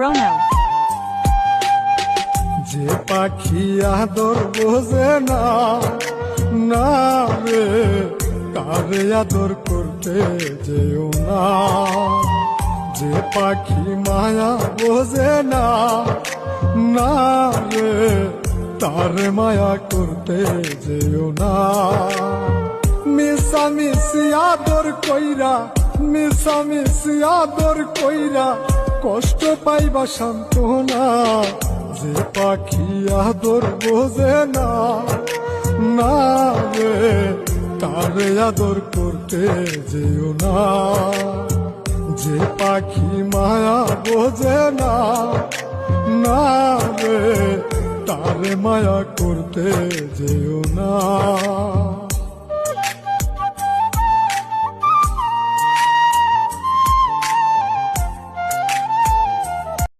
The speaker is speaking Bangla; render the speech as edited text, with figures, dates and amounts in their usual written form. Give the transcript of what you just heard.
Rono, যে পাখি আদর বোঝে না, না রে তারে আদর করতে যেও না। যে পাখি মায়া বোঝে না, না রে তারে মায়া করতে যেও না। মিশামিশি আদর কইরা, মিশামিশি আদর কইরা কষ্ট পাইবা সান্ত্বনা। যে পাখি আদর বোঝে না, না রে তারে আদর করতে যেও না। যে পাখি মায়া বোঝে না, না রে তারে মায়া করতে যেও না।